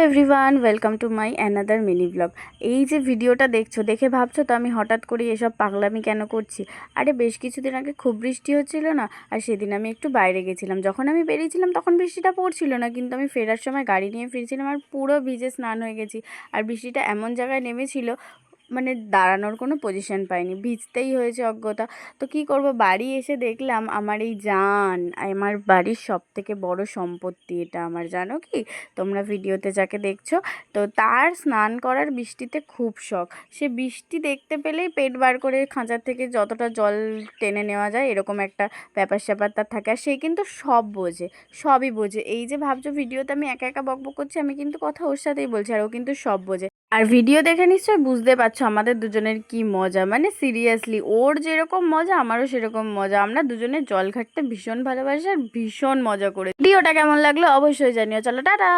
Everyone, welcome to my another mini blog. এই যে ভিডিওটা দেখছো, দেখে ভাবছো তো আমি হঠাৎ করে এসব পাগলামি কেন করছি। আরে বেশ কিছুদিন আগে খুব বৃষ্টি হচ্ছিল না, আর সেদিন আমি একটু বাইরে গেছিলাম। যখন আমি বেরিয়েছিলাম তখন বৃষ্টিটা পড়ছিল না, কিন্তু আমি ফেরার সময় গাড়ি নিয়ে ফিরছিলাম আর পুরো ভিজে স্নান হয়ে গেছি। আর বৃষ্টিটা এমন জায়গায় নেমেছিল, মানে দাঁড়ানোর কোনো পজিশন পাইনি, ভিজতেই হয়েছে অজ্ঞতা। তো কি করব, বাড়ি এসে দেখলাম আমার এই আমার বাড়ির সব থেকে বড় সম্পত্তি এটা আমার, জানো কি তোমরা ভিডিওতে যাকে দেখছো, তো তার স্নান করার বৃষ্টিতে খুব শখ। সে বৃষ্টি দেখতে পেলেই পেট বার করে খাঁচার থেকে যতটা জল টেনে নেওয়া যায় এরকম একটা ব্যাপার স্যাপার তার থাকে। আর সে কিন্তু সব বোঝে, সবই বোঝে। এই যে ভাবছো ভিডিওতে আমি একা একা বকবক করছি, আমি কিন্তু কথা ওর সাথেই বলছি, আর ও কিন্তু সব বোঝে। আর ভিডিও দেখে নিশ্চয়ই বুঝতে পারছো আমাদের দুজনের কি মজা, মানে সিরিয়াসলি ওর যেরকম মজা আমারও সেরকম মজা। আমরা দুজনে জল ঘাটতে ভীষণ ভালোবাসি আর ভীষণ মজা করে। ভিডিওটা কেমন লাগলো অবশ্যই জানিও। চলো টাটা।